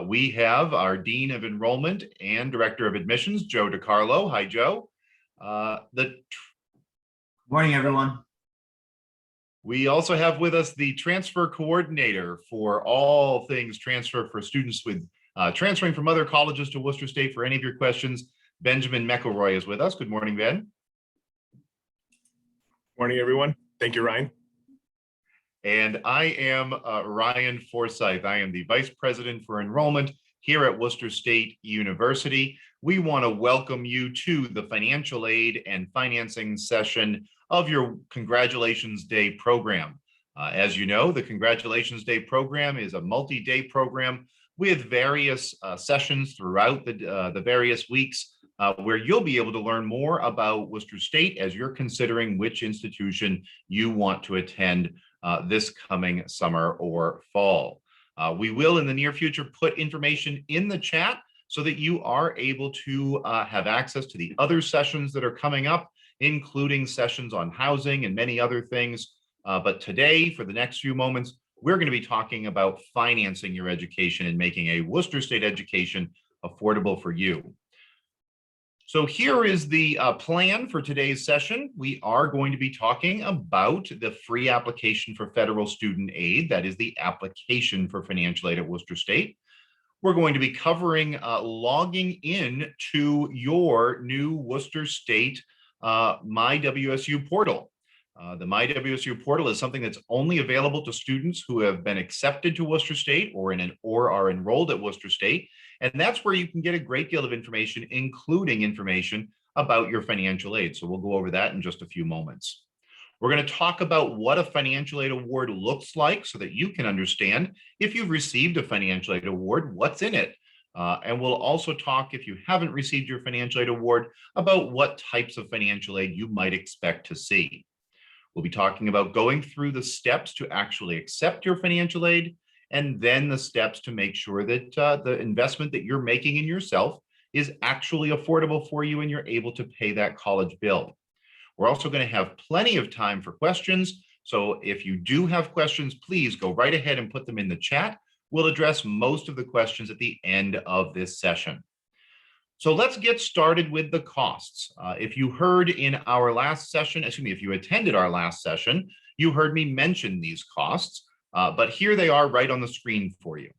We have our Dean of Enrollment and Director of Admissions, Joe DiCarlo. Hi, Joe. Morning, everyone. We also have with us the transfer coordinator for all things transfer for students with transferring from other colleges to Worcester State. For any of your questions, Benjamin McElroy is with us. Good morning, Ben. Morning, everyone. Thank you, Ryan. And I am Ryan Forsyth. I am the Vice President for Enrollment here at Worcester State University. We want to welcome you to the Financial Aid and Financing session of your Congratulations Day program. As you know, the Congratulations Day program is a multi-day program with various sessions throughout the various weeks where you'll be able to learn more about Worcester State as you're considering which institution you want to attend this coming summer or fall. We will in the near future put information in the chat so that you are able to have access to the other sessions that are coming up, including sessions on housing and many other things. But today, for the next few moments, we're going to be talking about financing your education and making a Worcester State education affordable for you. So here is the plan for today's session. We are going to be talking about the free application for federal student aid. That is the application for financial aid at Worcester State. We're going to be covering logging in to your new Worcester State MyWSU portal. The MyWSU portal is something that's only available to students who have been accepted to Worcester State or are enrolled at Worcester State. And that's where you can get a great deal of information, including information about your financial aid. So we'll go over that in just a few moments. We're going to talk about what a financial aid award looks like so that you can understand if you've received a financial aid award, what's in it. And we'll also talk, if you haven't received your financial aid award, about what types of financial aid you might expect to see. We'll be talking about going through the steps to actually accept your financial aid, and then the steps to make sure that the investment that you're making in yourself is actually affordable for you and you're able to pay that college bill. We're also going to have plenty of time for questions. So if you do have questions, please go right ahead and put them in the chat. We'll address most of the questions at the end of this session. So let's get started with the costs. If you heard in our last session, if you attended our last session, you heard me mention these costs. But here they are right on the screen for you.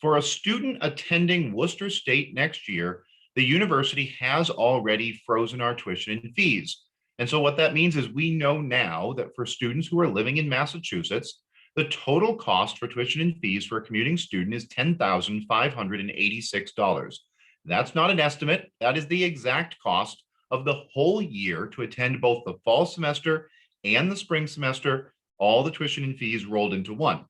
For a student attending Worcester State next year, the university has already frozen our tuition and fees. And so what that means is we know now that for students who are living in Massachusetts, the total cost for tuition and fees for a commuting student is $10,586. That's not an estimate. That is the exact cost of the whole year to attend both the fall semester and the spring semester, all the tuition and fees rolled into one.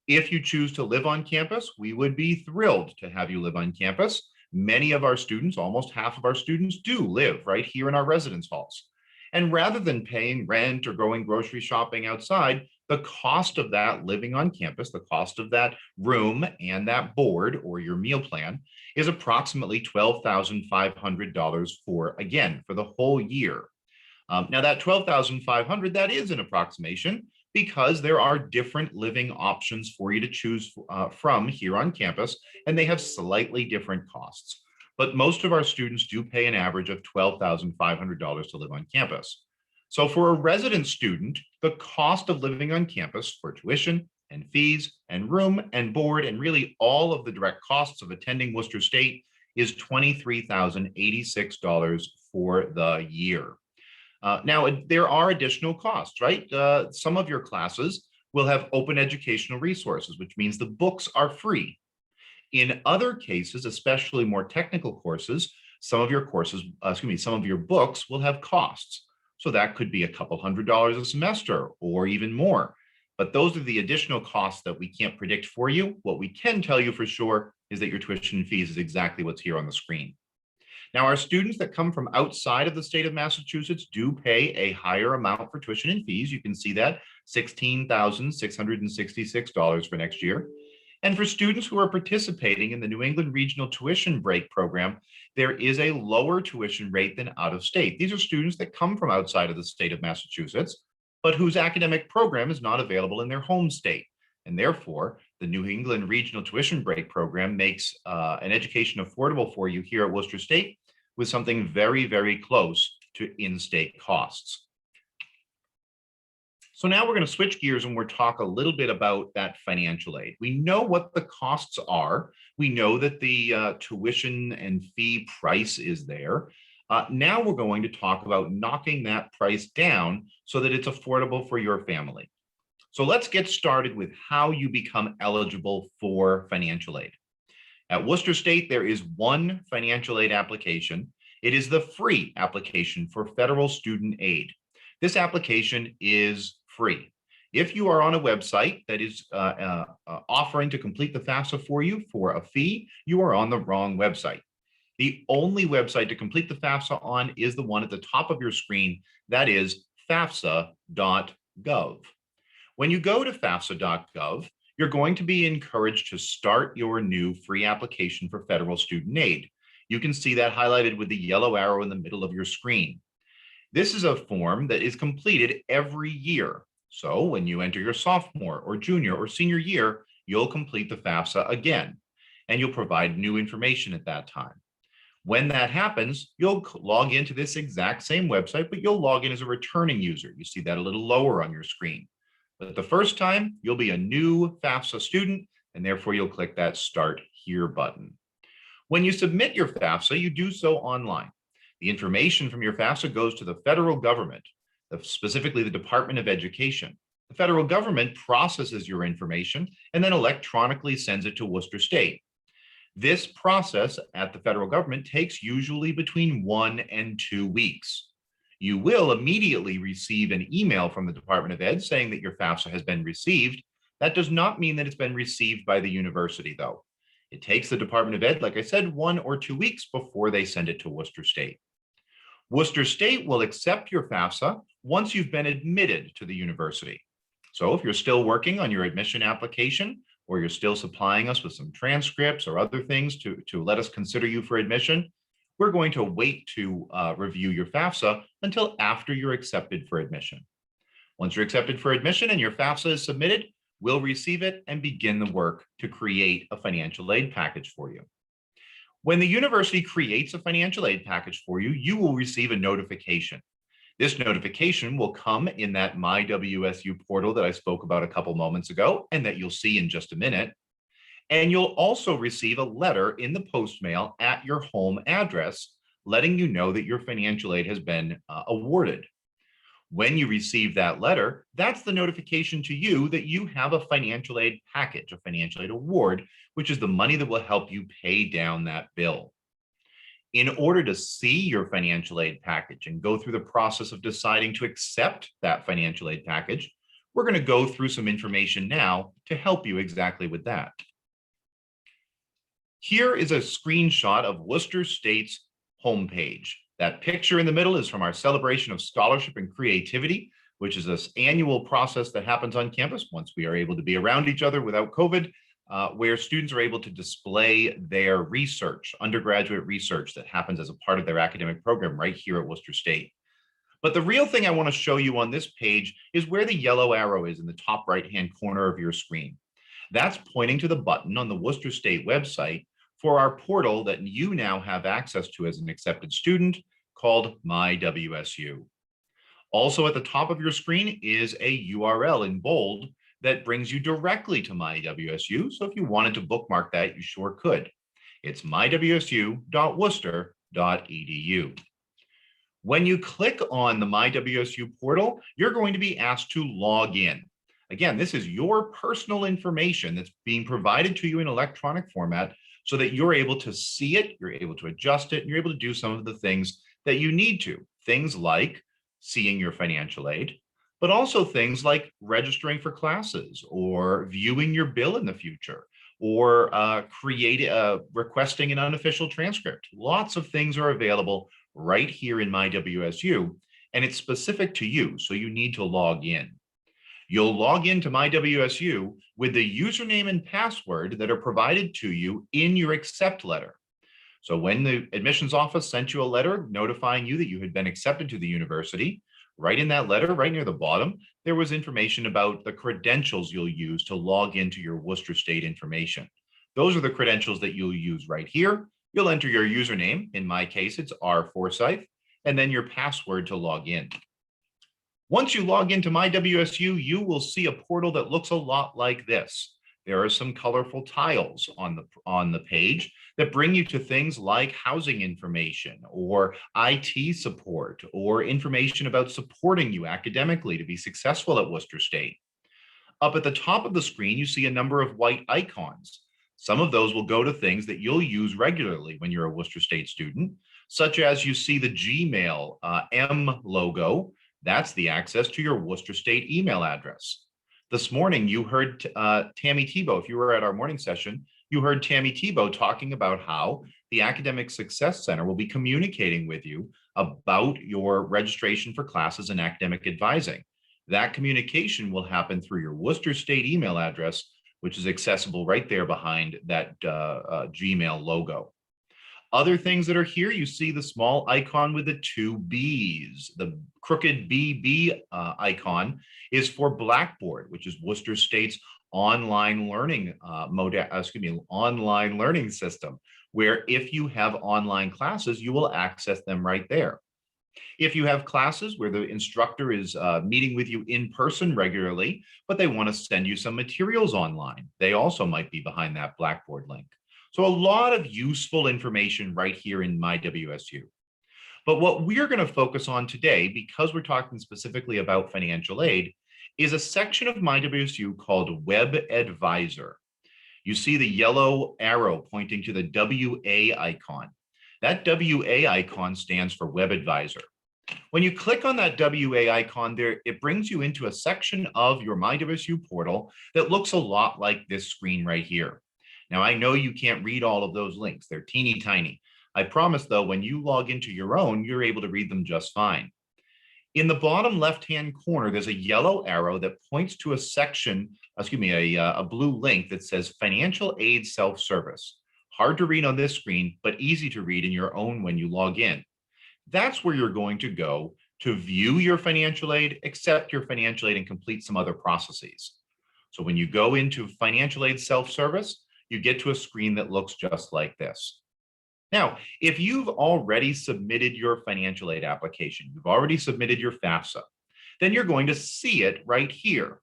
If you choose to live on campus, we would be thrilled to have you live on campus. Many of our students, almost half of our students, do live right here in our residence halls. And rather than paying rent or going grocery shopping outside, the cost of that living on campus, the cost of that room and that board or your meal plan is approximately $12,500 for the whole year. Now that $12,500, that is an approximation because there are different living options for you to choose from here on campus, and they have slightly different costs. But most of our students do pay an average of $12,500 to live on campus. So for a resident student, the cost of living on campus for tuition and fees and room and board and really all of the direct costs of attending Worcester State is $23,086 for the year. Now, there are additional costs, right? Some of your classes will have open educational resources, which means the books are free. In other cases, especially more technical courses, some of your books will have costs. So that could be a couple $100 a semester or even more. But those are the additional costs that we can't predict for you. What we can tell you for sure is that your tuition and fees is exactly what's here on the screen. Now, our students that come from outside of the state of Massachusetts do pay a higher amount for tuition and fees. You can see that $16,666 for next year. And for students who are participating in the New England Regional Tuition Break program, there is a lower tuition rate than out of state. These are students that come from outside of the state of Massachusetts, but whose academic program is not available in their home state. And therefore, the New England Regional Tuition Break Program makes an education affordable for you here at Worcester State with something very, very close to in-state costs. So now we're going to switch gears and we'll talk a little bit about that financial aid. We know what the costs are. We know that the tuition and fee price is there. Now we're going to talk about knocking that price down so that it's affordable for your family. So let's get started with how you become eligible for financial aid. At Worcester State, there is one financial aid application. It is the free application for federal student aid. This application is free. If you are on a website that is offering to complete the FAFSA for you for a fee, you are on the wrong website. The only website to complete the FAFSA on is the one at the top of your screen. That is fafsa.gov. When you go to fafsa.gov, you're going to be encouraged to start your new free application for federal student aid. You can see that highlighted with the yellow arrow in the middle of your screen. This is a form that is completed every year. So when you enter your sophomore or junior or senior year, you'll complete the FAFSA again, and you'll provide new information at that time. When that happens, you'll log into this exact same website, but you'll log in as a returning user. You see that a little lower on your screen. But the first time, you'll be a new FAFSA student, and therefore you'll click that Start Here button. When you submit your FAFSA, you do so online. The information from your FAFSA goes to the federal government, specifically the Department of Education. The federal government processes your information and then electronically sends it to Worcester State. This process at the federal government takes usually between 1 and 2 weeks. You will immediately receive an email from the Department of Ed saying that your FAFSA has been received. That does not mean that it's been received by the university, though. It takes the Department of Ed, like I said, 1 or 2 weeks before they send it to Worcester State. Worcester State will accept your FAFSA once you've been admitted to the university. So if you're still working on your admission application, or you're still supplying us with some transcripts or other things to let us consider you for admission, we're going to wait to review your FAFSA until after you're accepted for admission. Once you're accepted for admission and your FAFSA is submitted, we'll receive it and begin the work to create a financial aid package for you. When the university creates a financial aid package for you, you will receive a notification. This notification will come in that My WSU portal that I spoke about a couple moments ago and that you'll see in just a minute. And you'll also receive a letter in the postmail at your home address, letting you know that your financial aid has been awarded. When you receive that letter, that's the notification to you that you have a financial aid package, a financial aid award, which is the money that will help you pay down that bill. In order to see your financial aid package and go through the process of deciding to accept that financial aid package, we're going to go through some information now to help you exactly with that. Here is a screenshot of Worcester State's homepage. That picture in the middle is from our celebration of scholarship and creativity, which is this annual process that happens on campus once we are able to be around each other without COVID, where students are able to display their research, undergraduate research that happens as a part of their academic program right here at Worcester State. But the real thing I want to show you on this page is where the yellow arrow is in the top right-hand corner of your screen. That's pointing to the button on the Worcester State website for our portal that you now have access to as an accepted student called My WSU. Also at the top of your screen is a URL in bold that brings you directly to My WSU. So if you wanted to bookmark that, you sure could. It's mywsu.worcester.edu. When you click on the My WSU portal, you're going to be asked to log in. Again, this is your personal information that's being provided to you in electronic format so that you're able to see it, you're able to adjust it, and you're able to do some of the things that you need to. Things like seeing your financial aid, but also things like registering for classes or viewing your bill in the future or requesting an unofficial transcript. Lots of things are available right here in My WSU, and it's specific to you, so you need to log in. You'll log into My WSU with the username and password that are provided to you in your accept letter. So when the admissions office sent you a letter notifying you that you had been accepted to the university, Right in that letter, right near the bottom, there was information about the credentials you'll use to log into your Worcester State information. Those are the credentials that you'll use right here. You'll enter your username. In my case, it's R Forsyth, and then your password to log in. Once you log into My WSU, you will see a portal that looks a lot like this. There are some colorful tiles on the page that bring you to things like housing information or IT support or information about supporting you academically to be successful at Worcester State. Up at the top of the screen, you see a number of white icons. Some of those will go to things that you'll use regularly when you're a Worcester State student, such as you see the Gmail M logo. That's the access to your Worcester State email address. This morning, you heard Tammy Tebow, if you were at our morning session, you heard Tammy Tebow talking about how the Academic Success Center will be communicating with you about your registration for classes in academic advising. That communication will happen through your Worcester State email address, which is accessible right there behind that Gmail logo. Other things that are here, you see the small icon with the two B's. The crooked BB icon is for Blackboard, which is Worcester State's online learning online learning system, where if you have online classes, you will access them right there. If you have classes where the instructor is meeting with you in person regularly, but they want to send you some materials online, they also might be behind that Blackboard link. So a lot of useful information right here in My WSU. But what we're going to focus on today, because we're talking specifically about financial aid, is a section of My WSU called Web Advisor. You see the yellow arrow pointing to the WA icon. That WA icon stands for Web Advisor. When you click on that WA icon there, it brings you into a section of your My WSU portal that looks a lot like this screen right here. Now, I know you can't read all of those links. They're teeny tiny. I promise, though, when you log into your own, you're able to read them just fine. In the bottom left-hand corner, there's a yellow arrow that points to a section, a blue link that says Financial Aid Self-Service. Hard to read on this screen, but easy to read in your own when you log in. That's where you're going to go to view your financial aid, accept your financial aid, and complete some other processes. So when you go into Financial Aid Self-Service, you get to a screen that looks just like this. Now, if you've already submitted your financial aid application, you've already submitted your FAFSA, then you're going to see it right here.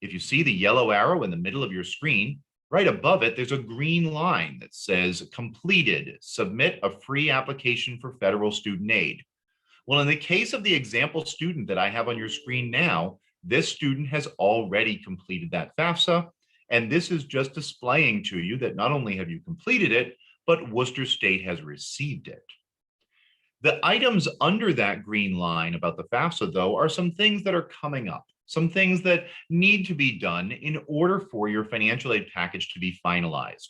If you see the yellow arrow in the middle of your screen, right above it, there's a green line that says completed, submit a free application for federal student aid. Well, in the case of the example student that I have on your screen now, this student has already completed that FAFSA. And this is just displaying to you that not only have you completed it, but Worcester State has received it. The items under that green line about the FAFSA, though, are some things that are coming up, some things that need to be done in order for your financial aid package to be finalized.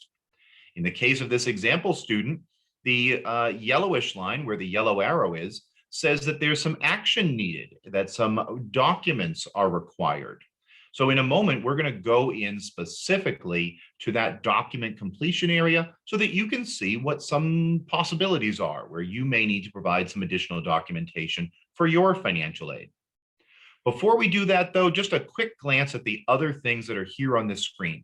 In the case of this example student, the yellowish line where the yellow arrow is says that there's some action needed, that some documents are required. So in a moment, we're going to go in specifically to that document completion area so that you can see what some possibilities are where you may need to provide some additional documentation for your financial aid. Before we do that, though, just a quick glance at the other things that are here on this screen.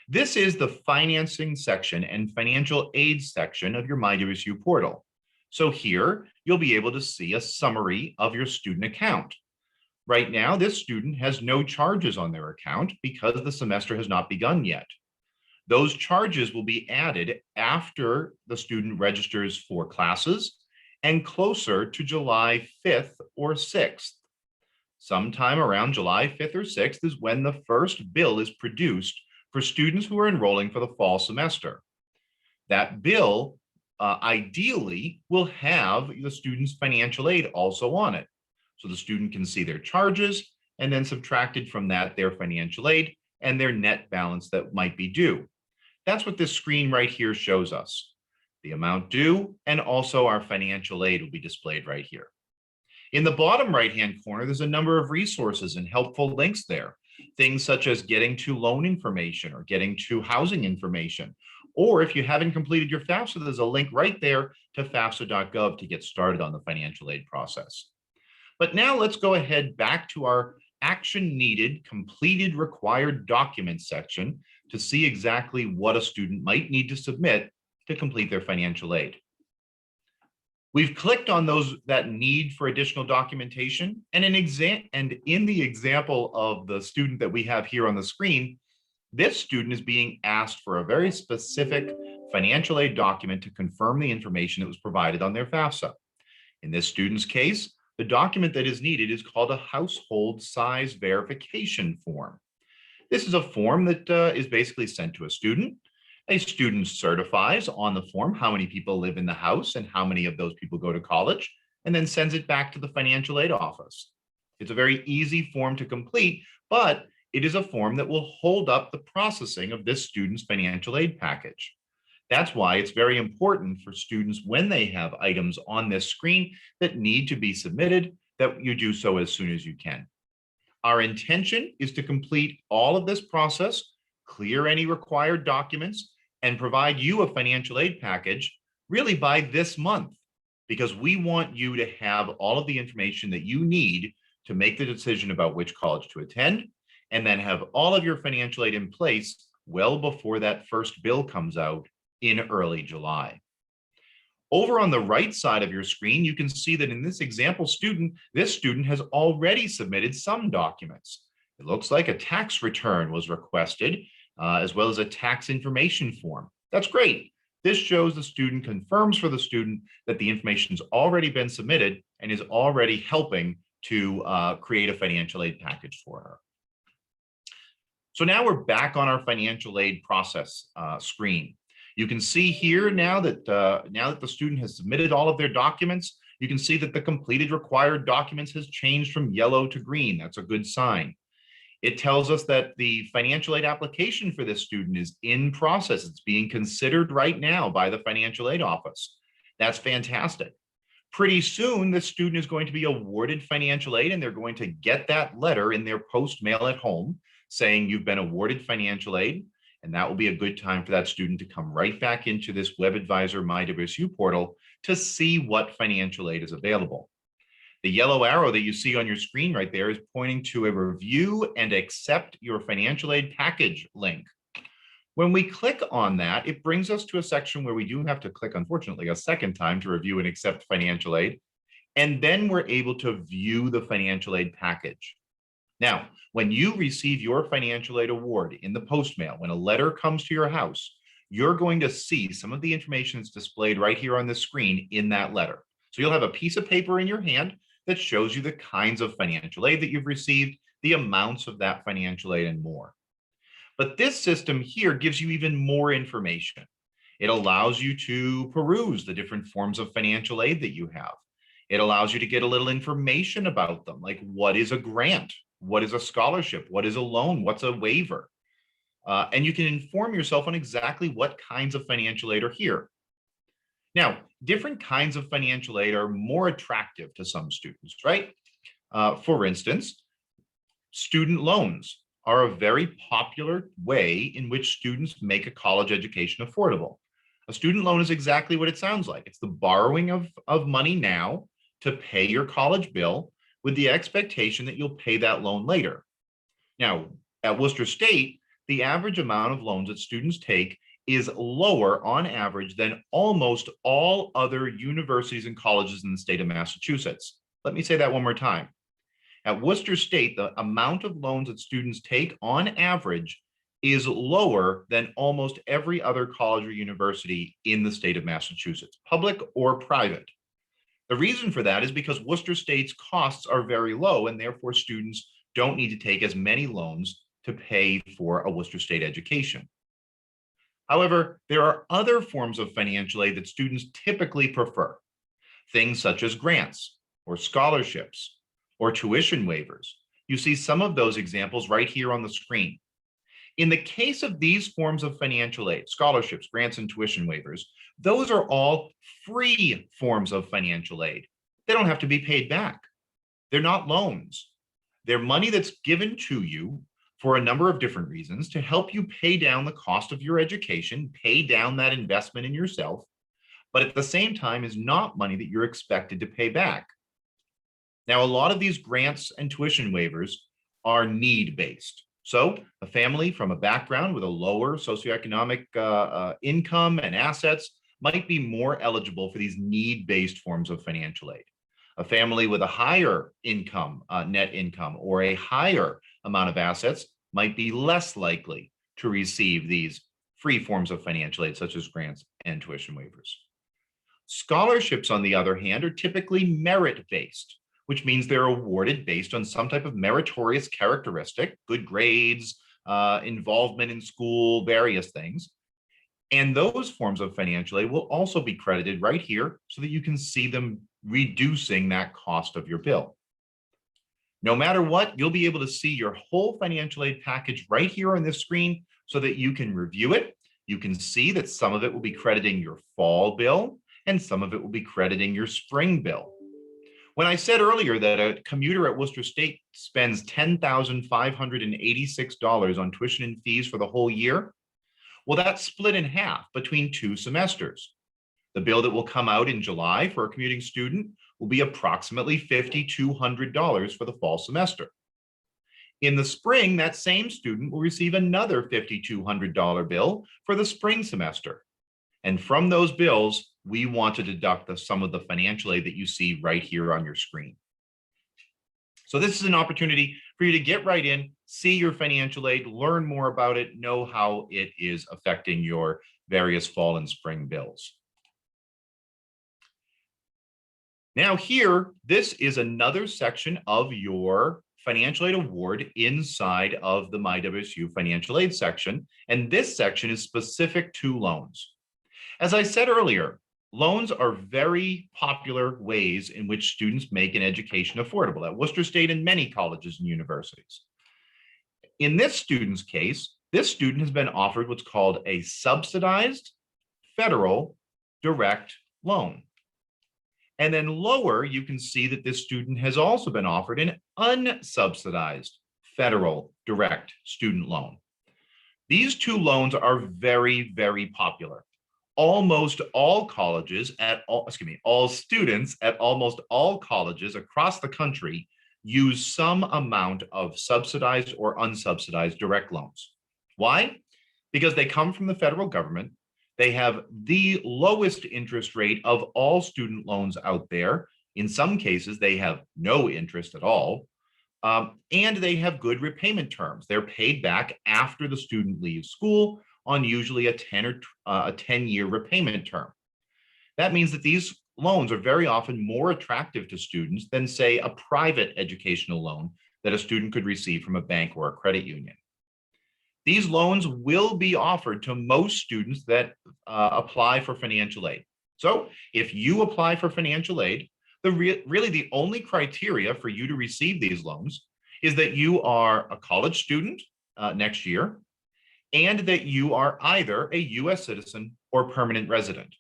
This is the financing section and financial aid section of your My WSU portal. So here, you'll be able to see a summary of your student account. Right now, this student has no charges on their account because the semester has not begun yet. Those charges will be added after the student registers for classes and closer to July 5th or 6th. Sometime around July 5th or 6th is when the first bill is produced for students who are enrolling for the fall semester. That bill ideally will have the student's financial aid also on it. So the student can see their charges and then subtracted from that their financial aid and their net balance that might be due. That's what this screen right here shows us. The amount due and also our financial aid will be displayed right here. In the bottom right-hand corner, there's a number of resources and helpful links there. Things such as getting to loan information or getting to housing information. Or if you haven't completed your FAFSA, there's a link right there to fafsa.gov to get started on the financial aid process. But now let's go ahead back to our action needed, completed, required documents section to see exactly what a student might need to submit to complete their financial aid. We've clicked on that need for additional documentation, and in the example of the student that we have here on the screen, this student is being asked for a very specific financial aid document to confirm the information that was provided on their FAFSA. In this student's case, the document that is needed is called a household size verification form. This is a form that is basically sent to a student. A student certifies on the form how many people live in the house and how many of those people go to college, and then sends it back to the financial aid office. It's a very easy form to complete, but it is a form that will hold up the processing of this student's financial aid package. That's why it's very important for students when they have items on this screen that need to be submitted, that you do so as soon as you can. Our intention is to complete all of this process, clear any required documents, and provide you a financial aid package really by this month, because we want you to have all of the information that you need to make the decision about which college to attend, and then have all of your financial aid in place well before that first bill comes out in early July. Over on the right side of your screen, you can see that in this example student, this student has already submitted some documents. It looks like a tax return was requested, as well as a tax information form. That's great. This shows the student confirms for the student that the information's already been submitted and is already helping to create a financial aid package for her. So now we're back on our financial aid process screen. You can see here now that the student has submitted all of their documents, you can see that the completed required documents has changed from yellow to green. That's a good sign. It tells us that the financial aid application for this student is in process. It's being considered right now by the financial aid office. That's fantastic. Pretty soon, the student is going to be awarded financial aid, and they're going to get that letter in their post mail at home saying you've been awarded financial aid. And that will be a good time for that student to come right back into this WebAdvisor MyWSU portal to see what financial aid is available. The yellow arrow that you see on your screen right there is pointing to a review and accept your financial aid package link. When we click on that, it brings us to a section where we do have to click, unfortunately, a second time to review and accept financial aid. And then we're able to view the financial aid package. Now, when you receive your financial aid award in the post mail, when a letter comes to your house, you're going to see some of the information that's displayed right here on the screen in that letter. So you'll have a piece of paper in your hand that shows you the kinds of financial aid that you've received, the amounts of that financial aid, and more. But this system here gives you even more information. It allows you to peruse the different forms of financial aid that you have. It allows you to get a little information about them, like what is a grant? What is a scholarship? What is a loan? What's a waiver? And you can inform yourself on exactly what kinds of financial aid are here. Now, different kinds of financial aid are more attractive to some students, right? For instance, student loans are a very popular way in which students make a college education affordable. A student loan is exactly what it sounds like. It's the borrowing of money now to pay your college bill with the expectation that you'll pay that loan later. Now, at Worcester State, the average amount of loans that students take is lower on average than almost all other universities and colleges in the state of Massachusetts. Let me say that one more time. At Worcester State, the amount of loans that students take on average is lower than almost every other college or university in the state of Massachusetts, public or private. The reason for that is because Worcester State's costs are very low, and therefore students don't need to take as many loans to pay for a Worcester State education. However, there are other forms of financial aid that students typically prefer, things such as grants or scholarships or tuition waivers. You see some of those examples right here on the screen. In the case of these forms of financial aid, scholarships, grants, and tuition waivers, those are all free forms of financial aid. They don't have to be paid back. They're not loans. They're money that's given to you for a number of different reasons to help you pay down the cost of your education, pay down that investment in yourself, but at the same time is not money that you're expected to pay back. Now, a lot of these grants and tuition waivers are need-based. So a family from a background with a lower socioeconomic income and assets might be more eligible for these need-based forms of financial aid. A family with a higher income, net income, or a higher amount of assets might be less likely to receive these free forms of financial aid, such as grants and tuition waivers. Scholarships, on the other hand, are typically merit-based, which means they're awarded based on some type of meritorious characteristic, good grades, involvement in school, various things. And those forms of financial aid will also be credited right here so that you can see them reducing that cost of your bill. No matter what, you'll be able to see your whole financial aid package right here on this screen so that you can review it. You can see that some of it will be crediting your fall bill and some of it will be crediting your spring bill. When I said earlier that a commuter at Worcester State spends $10,586 on tuition and fees for the whole year, well, that's split in half between 2 semesters. The bill that will come out in July for a commuting student will be approximately $5,200 for the fall semester. In the spring, that same student will receive another $5,200 bill for the spring semester. And from those bills, we want to deduct some of the financial aid that you see right here on your screen. So this is an opportunity for you to get right in, see your financial aid, learn more about it, know how it is affecting your various fall and spring bills. Now here, this is another section of your financial aid award inside of the MyWSU financial aid section. And this section is specific to loans. As I said earlier, loans are very popular ways in which students make an education affordable at Worcester State and many colleges and universities. In this student's case, this student has been offered what's called a subsidized federal direct loan. And then lower, you can see that this student has also been offered an unsubsidized federal direct student loan. These two loans are very, very popular. Almost all colleges all students at almost all colleges across the country use some amount of subsidized or unsubsidized direct loans. Why? Because they come from the federal government. They have the lowest interest rate of all student loans out there. In some cases, they have no interest at all. And they have good repayment terms. They're paid back after the student leaves school on usually a 10-year repayment term. That means that these loans are very often more attractive to students than, say, a private educational loan that a student could receive from a bank or a credit union. These loans will be offered to most students that apply for financial aid. So if you apply for financial aid, really the only criteria for you to receive these loans is that you are a college student next year, and that you are either a US citizen or permanent resident.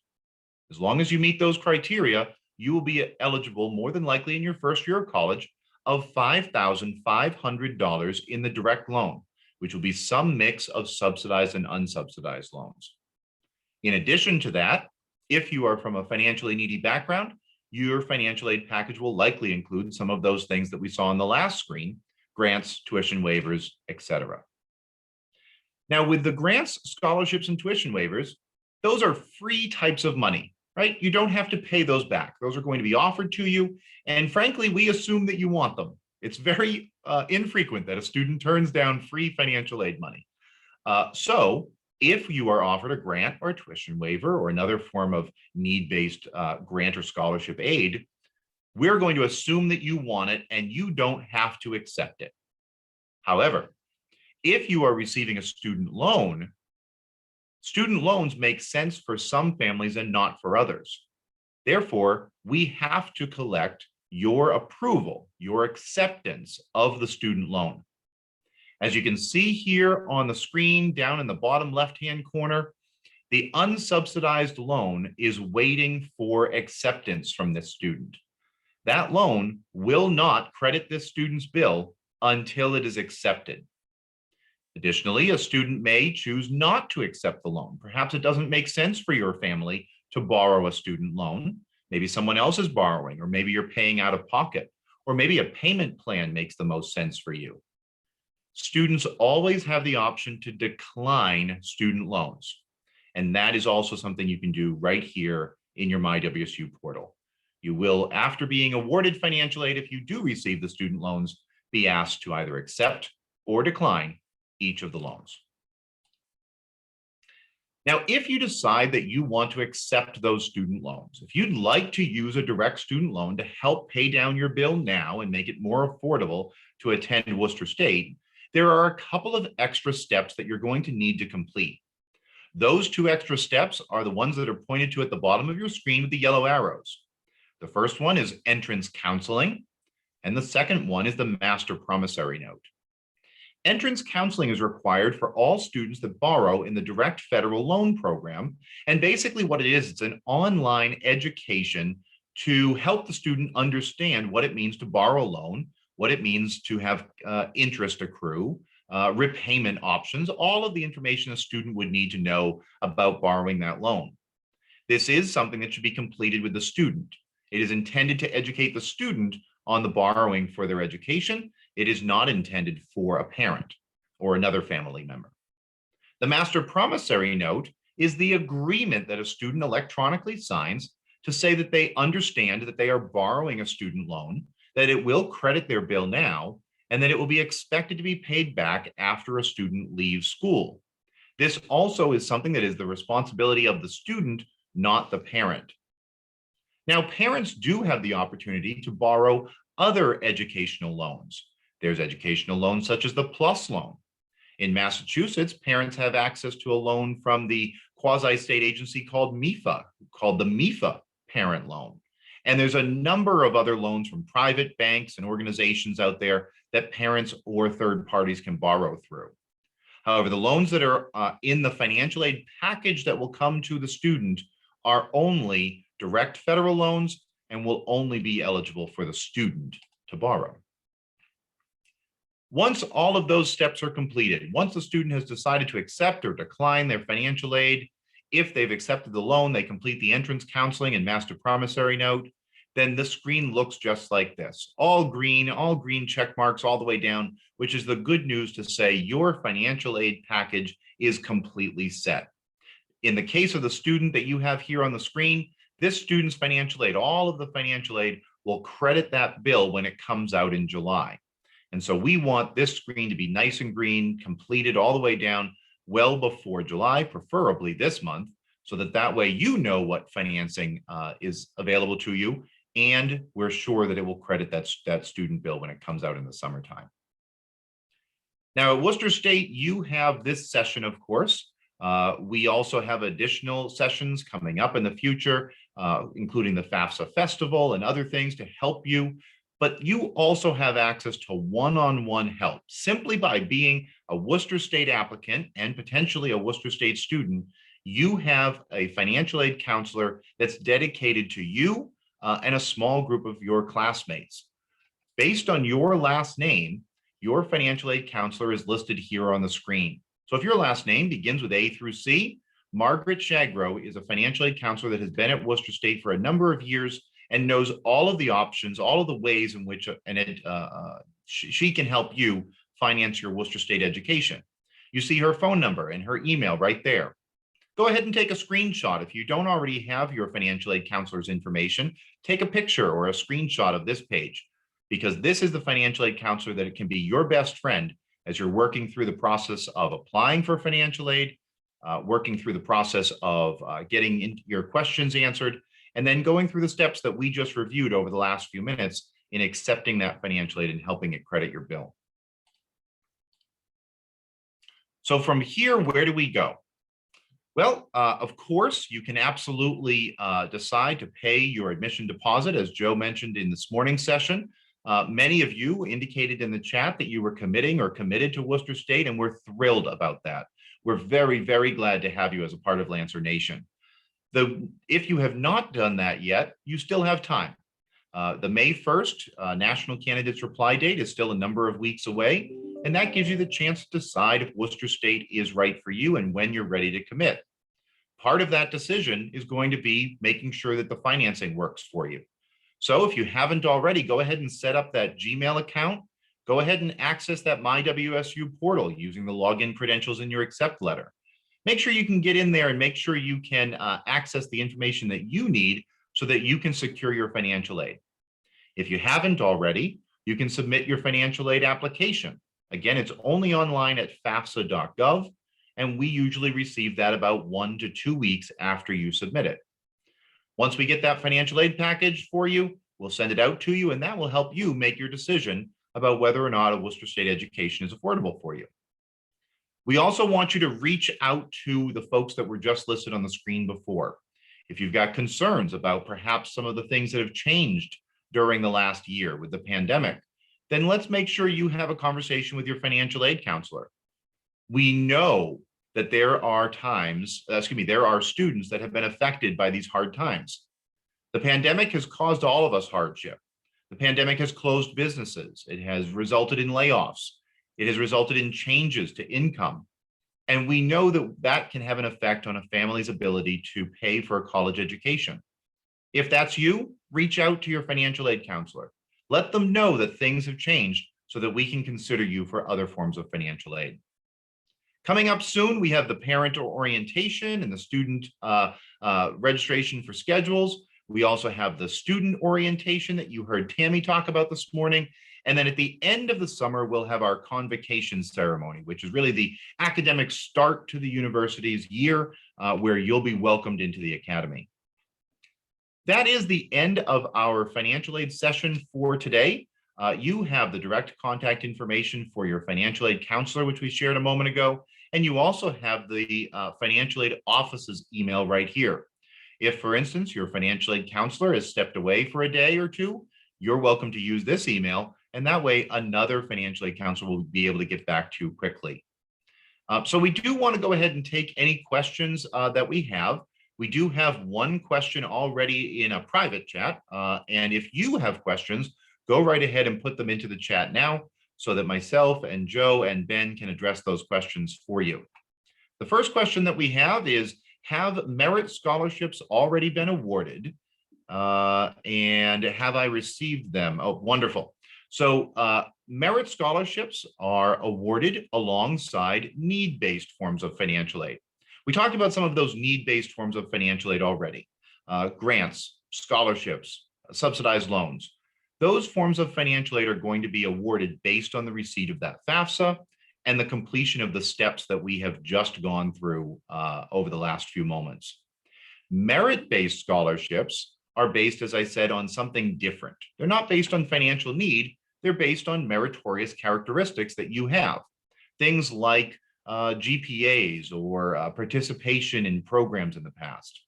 As long as you meet those criteria, you will be eligible more than likely in your first year of college of $5,500 in the direct loan, which will be some mix of subsidized and unsubsidized loans. In addition to that, if you are from a financially needy background, your financial aid package will likely include some of those things that we saw on the last screen: grants, tuition waivers, etc. Now, with the grants, scholarships, and tuition waivers, those are free types of money, right? You don't have to pay those back. Those are going to be offered to you. And frankly, we assume that you want them. It's very infrequent that a student turns down free financial aid money. So if you are offered a grant or a tuition waiver or another form of need-based grant or scholarship aid, we're going to assume that you want it and you don't have to accept it. However, if you are receiving a student loans make sense for some families and not for others. Therefore, we have to collect your approval, your acceptance of the student loan. As you can see here on the screen down in the bottom left-hand corner, the unsubsidized loan is waiting for acceptance from this student. That loan will not credit this student's bill until it is accepted. Additionally, a student may choose not to accept the loan. Perhaps it doesn't make sense for your family to borrow a student loan. Maybe someone else is borrowing, or maybe you're paying out of pocket, or maybe a payment plan makes the most sense for you. Students always have the option to decline student loans. And that is also something you can do right here in your MyWSU portal. You will, after being awarded financial aid, if you do receive the student loans, be asked to either accept or decline each of the loans. Now, if you decide that you want to accept those student loans, if you'd like to use a direct student loan to help pay down your bill now and make it more affordable to attend Worcester State, there are a couple of extra steps that you're going to need to complete. Those two extra steps are the ones that are pointed to at the bottom of your screen with the yellow arrows. The first one is entrance counseling, and the second one is the master promissory note. Entrance counseling is required for all students that borrow in the direct federal loan program. And basically what it is, it's an online education to help the student understand what it means to borrow a loan, what it means to have interest accrue, repayment options, all of the information a student would need to know about borrowing that loan. This is something that should be completed with the student. It is intended to educate the student on the borrowing for their education. It is not intended for a parent or another family member. The master promissory note is the agreement that a student electronically signs to say that they understand that they are borrowing a student loan, that it will credit their bill now, and that it will be expected to be paid back after a student leaves school. This also is something that is the responsibility of the student, not the parent. Now, parents do have the opportunity to borrow other educational loans. There's educational loans such as the PLUS loan. In Massachusetts, parents have access to a loan from the quasi-state agency called MIFA, called the MIFA parent loan. And there's a number of other loans from private banks and organizations out there that parents or third parties can borrow through. However, the loans that are in the financial aid package that will come to the student are only direct federal loans and will only be eligible for the student to borrow. Once all of those steps are completed, once the student has decided to accept or decline their financial aid, if they've accepted the loan, they complete the entrance counseling and master promissory note, then the screen looks just like this. All green check marks all the way down, which is the good news to say your financial aid package is completely set. In the case of the student that you have here on the screen, this student's financial aid, all of the financial aid will credit that bill when it comes out in July. And so we want this screen to be nice and green, completed all the way down well before July, preferably this month, so that way you know what financing is available to you, and we're sure that it will credit that student bill when it comes out in the summertime. Now at Worcester State, you have this session, of course. We also have additional sessions coming up in the future, including the FAFSA Festival and other things to help you. But you also have access to one-on-one help simply by being a Worcester State applicant and potentially a Worcester State student. You have a financial aid counselor that's dedicated to you and a small group of your classmates. Based on your last name, your financial aid counselor is listed here on the screen. So if your last name begins with A through C, Margaret Shagro is a financial aid counselor that has been at Worcester State for a number of years and knows all of the options, all of the ways in which she can help you finance your Worcester State education. You see her phone number and her email right there. Go ahead and take a screenshot. If you don't already have your financial aid counselor's information, take a picture or a screenshot of this page, because this is the financial aid counselor that it can be your best friend as you're working through the process of applying for financial aid, working through the process of getting your questions answered, and then going through the steps that we just reviewed over the last few minutes in accepting that financial aid and helping it credit your bill. So from here, where do we go? Well, of course, you can absolutely decide to pay your admission deposit, as Joe mentioned in this morning's session. Many of you indicated in the chat that you were committing or committed to Worcester State, and we're thrilled about that. We're very, very glad to have you as a part of Lancer Nation. If you have not done that yet, you still have time. The May 1st National Candidates Reply Date is still a number of weeks away, and that gives you the chance to decide if Worcester State is right for you and when you're ready to commit. Part of that decision is going to be making sure that the financing works for you. So if you haven't already, go ahead and set up that Gmail account. Go ahead and access that My WSU portal using the login credentials in your accept letter. Make sure you can get in there and make sure you can access the information that you need so that you can secure your financial aid. If you haven't already, you can submit your financial aid application. Again, it's only online at fafsa.gov, and we usually receive that about 1 to 2 weeks after you submit it. Once we get that financial aid package for you, we'll send it out to you, and that will help you make your decision about whether or not a Worcester State education is affordable for you. We also want you to reach out to the folks that were just listed on the screen before. If you've got concerns about perhaps some of the things that have changed during the last year with the pandemic, then let's make sure you have a conversation with your financial aid counselor. We know that there are students that have been affected by these hard times. The pandemic has caused all of us hardship. The pandemic has closed businesses. It has resulted in layoffs. It has resulted in changes to income. And we know that that can have an effect on a family's ability to pay for a college education. If that's you, reach out to your financial aid counselor. Let them know that things have changed so that we can consider you for other forms of financial aid. Coming up soon, we have the parent orientation and the student registration for schedules. We also have the student orientation that you heard Tammy talk about this morning. And then at the end of the summer, we'll have our convocation ceremony, which is really the academic start to the university's year, where you'll be welcomed into the academy. That is the end of our financial aid session for today. You have the direct contact information for your financial aid counselor, which we shared a moment ago, and you also have the financial aid office's email right here. If, for instance, your financial aid counselor has stepped away for a day or two, you're welcome to use this email, and that way another financial aid counselor will be able to get back to you quickly. So we do want to go ahead and take any questions that we have. We do have one question already in a private chat, and if you have questions, go right ahead and put them into the chat now so that myself and Joe and Ben can address those questions for you. The first question that we have merit scholarships already been awarded? And have I received them? Oh, wonderful. So merit scholarships are awarded alongside need-based forms of financial aid. We talked about some of those need-based forms of financial aid already. Grants, scholarships, subsidized loans. Those forms of financial aid are going to be awarded based on the receipt of that FAFSA and the completion of the steps that we have just gone through over the last few moments. Merit-based scholarships are based, as I said, on something different. They're not based on financial need. They're based on meritorious characteristics that you have. Things like GPAs or participation in programs in the past.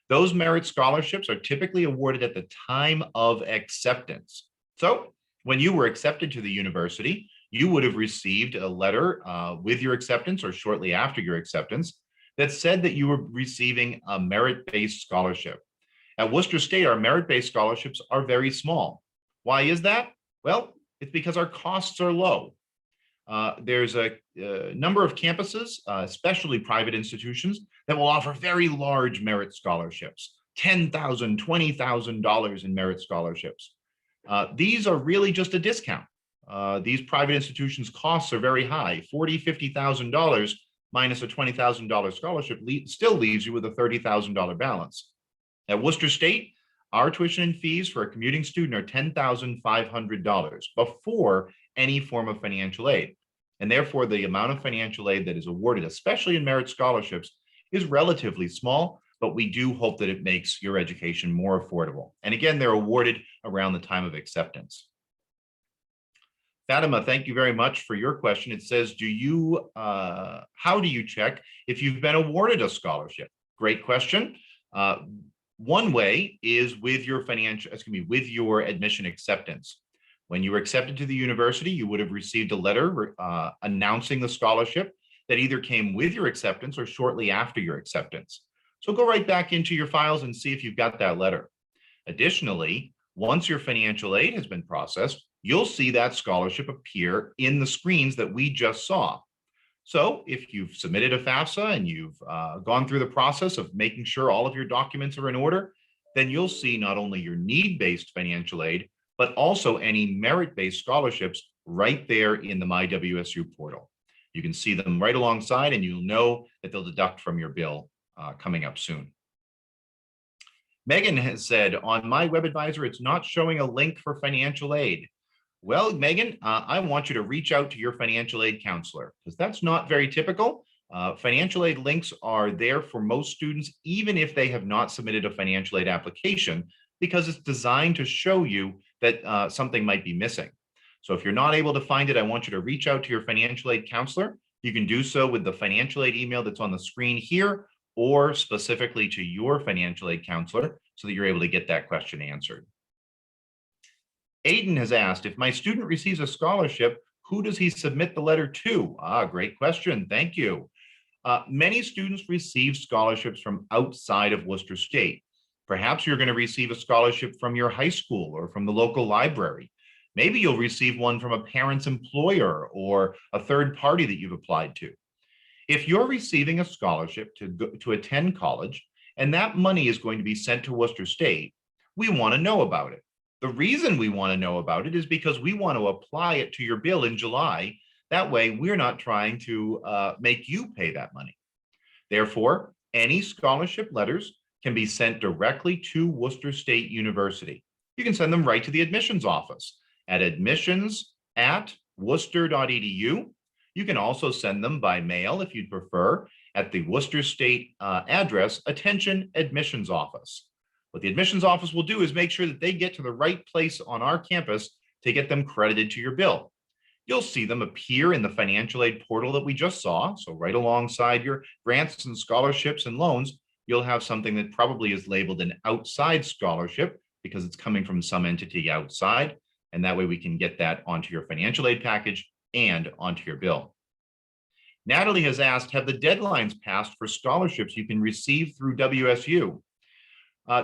Those merit scholarships are typically awarded at the time of acceptance. So when you were accepted to the university, you would have received a letter with your acceptance or shortly after your acceptance that said that you were receiving a merit-based scholarship. At Worcester State, our merit-based scholarships are very small. Why is that? Well, it's because our costs are low. There's a number of campuses, especially private institutions, that will offer very large merit scholarships, $10,000, $20,000 in merit scholarships. These are really just a discount. These private institutions' costs are very high. $40,000, $50,000 minus a $20,000 scholarship still leaves you with a $30,000 balance. At Worcester State, our tuition and fees for a commuting student are $10,500 before any form of financial aid. And therefore, the amount of financial aid that is awarded, especially in merit scholarships, is relatively small, but we do hope that it makes your education more affordable. And again, they're awarded around the time of acceptance. Fatima, thank you very much for your question. It says, how do you check if you've been awarded a scholarship? Great question. One way is with your admission acceptance. When you were accepted to the university, you would have received a letter announcing the scholarship that either came with your acceptance or shortly after your acceptance. So go right back into your files and see if you've got that letter. Additionally, once your financial aid has been processed, you'll see that scholarship appear in the screens that we just saw. So if you've submitted a FAFSA and you've gone through the process of making sure all of your documents are in order, then you'll see not only your need-based financial aid, but also any merit-based scholarships right there in the MyWSU portal. You can see them right alongside, and you'll know that they'll deduct from your bill coming up soon. Megan has said, on my web advisor, it's not showing a link for financial aid. Well, Megan, I want you to reach out to your financial aid counselor, because that's not very typical. Financial aid links are there for most students, even if they have not submitted a financial aid application, because it's designed to show you that something might be missing. So if you're not able to find it, I want you to reach out to your financial aid counselor. You can do so with the financial aid email that's on the screen here, or specifically to your financial aid counselor, so that you're able to get that question answered. Aiden has asked, if my student receives a scholarship, who does he submit the letter to? Great question. Thank you. Many students receive scholarships from outside of Worcester State. Perhaps you're going to receive a scholarship from your high school or from the local library. Maybe you'll receive one from a parent's employer or a third party that you've applied to. If you're receiving a scholarship to attend college, and that money is going to be sent to Worcester State, we want to know about it. The reason we want to know about it is because we want to apply it to your bill in July. That way, we're not trying to make you pay that money. Therefore, any scholarship letters can be sent directly to Worcester State University. You can send them right to the admissions office at admissions@worcester.edu. You can also send them by mail if you'd prefer at the Worcester State address, Attention Admissions Office. What the admissions office will do is make sure that they get to the right place on our campus to get them credited to your bill. You'll see them appear in the financial aid portal that we just saw. So right alongside your grants and scholarships and loans, you'll have something that probably is labeled an outside scholarship because it's coming from some entity outside. And that way we can get that onto your financial aid package and onto your bill. Natalie has asked, have the deadlines passed for scholarships you can receive through WSU?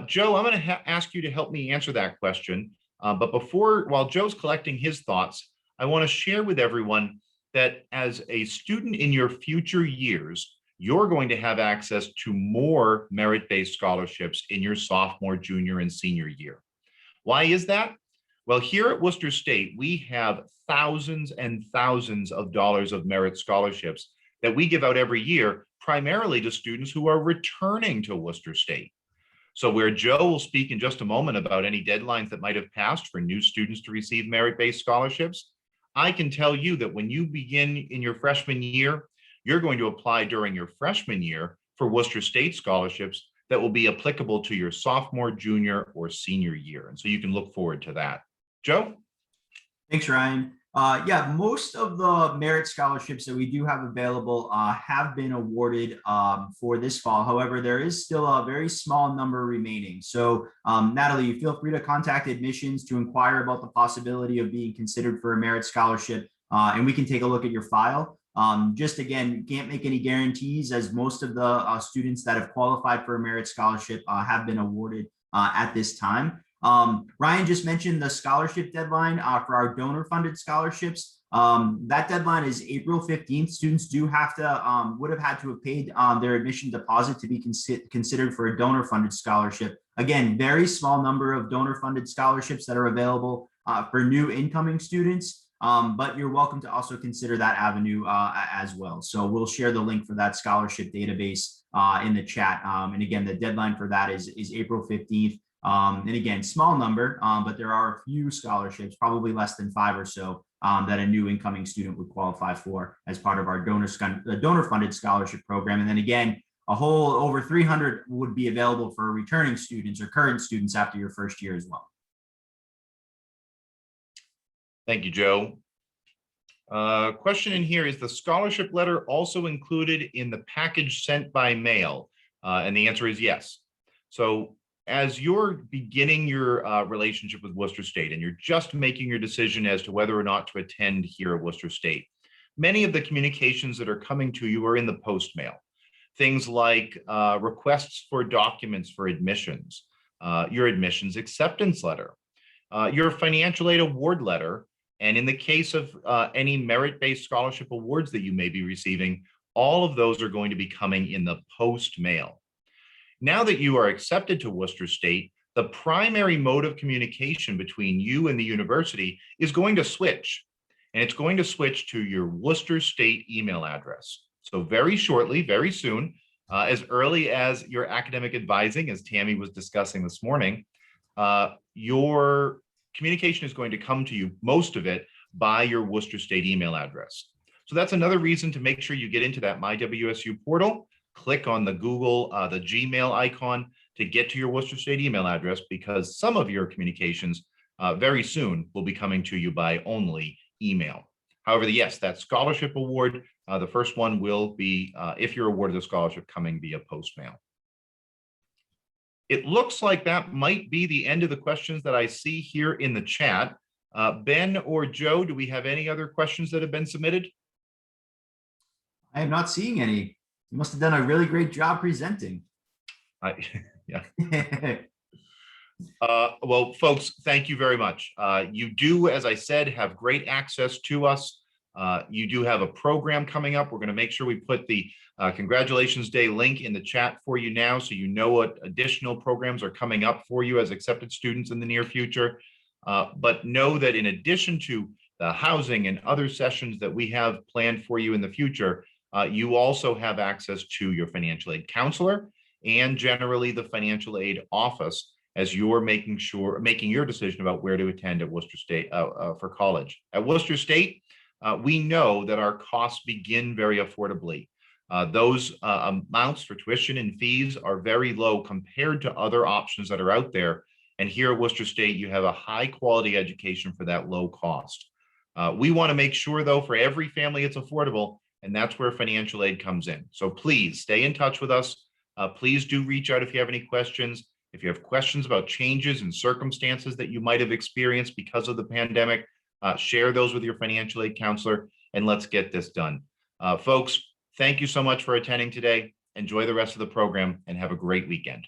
Joe, I'm going to ask you to help me answer that question. But while Joe's collecting his thoughts, I want to share with everyone that as a student in your future years, you're going to have access to more merit-based scholarships in your sophomore, junior, and senior year. Why is that? Well, here at Worcester State, we have thousands and thousands of dollars of merit scholarships that we give out every year, primarily to students who are returning to Worcester State. So where Joe will speak in just a moment about any deadlines that might have passed for new students to receive merit-based scholarships, I can tell you that when you begin in your freshman year, you're going to apply during your freshman year for Worcester State scholarships that will be applicable to your sophomore, junior, or senior year. And so you can look forward to that. Joe? Thanks, Ryan. Yeah, most of the merit scholarships that we do have available have been awarded for this fall. However, there is still a very small number remaining. So, Natalie, you feel free to contact admissions to inquire about the possibility of being considered for a merit scholarship, and we can take a look at your file. Just again, can't make any guarantees, as most of the students that have qualified for a merit scholarship have been awarded at this time. Ryan just mentioned the scholarship deadline for our donor funded scholarships. That deadline is April 15th. Students do have to, would have had to have paid their admission deposit to be considered for a donor funded scholarship. Again, very small number of donor funded scholarships that are available for new incoming students. But you're welcome to also consider that avenue as well. So we'll share the link for that scholarship database in the chat. And again, the deadline for that is April 15th. And again, small number, but there are a few scholarships, probably less than 5 or so, that a new incoming student would qualify for as part of our donor funded scholarship program. And then again, a whole over 300 would be available for returning students or current students after your first year as well. Thank you, Joe. Question in here, is the scholarship letter also included in the package sent by mail? And the answer is yes. So as you're beginning your relationship with Worcester State and you're just making your decision as to whether or not to attend here at Worcester State, many of the communications that are coming to you are in the post mail. Things like requests for documents for admissions, your admissions acceptance letter, your financial aid award letter, and in the case of any merit-based scholarship awards that you may be receiving, all of those are going to be coming in the post mail. Now that you are accepted to Worcester State, the primary mode of communication between you and the university is going to switch, and it's going to switch to your Worcester State email address. So very shortly, very soon, as early as your academic advising, as Tammy was discussing this morning, your communication is going to come to you, most of it, by your Worcester State email address. So that's another reason to make sure you get into that My WSU portal, click on the Google, the Gmail icon to get to your Worcester State email address, because some of your communications very soon will be coming to you by only email. However, yes, that scholarship award, the first one will be, if you're awarded a scholarship, coming via postmail. It looks like that might be the end of the questions that I see here in the chat. Ben or Joe, do we have any other questions that have been submitted? I am not seeing any. You must have done a really great job presenting. Yeah. Well, folks, thank you very much. You do, as I said, have great access to us. You do have a program coming up. We're going to make sure we put the Congratulations Day link in the chat for you now, so you know what additional programs are coming up for you as accepted students in the near future. But know that in addition to the housing and other sessions that we have planned for you in the future, you also have access to your financial aid counselor and generally the financial aid office as you're making your decision about where to attend at Worcester State for college. At Worcester State, we know that our costs begin very affordably. Those amounts for tuition and fees are very low compared to other options that are out there. And here at Worcester State, you have a high quality education for that low cost. We want to make sure, though, for every family it's affordable, and that's where financial aid comes in. So please stay in touch with us. Please do reach out if you have any questions. If you have questions about changes and circumstances that you might have experienced because of the pandemic, share those with your financial aid counselor, and let's get this done. Folks, thank you so much for attending today. Enjoy the rest of the program and have a great weekend.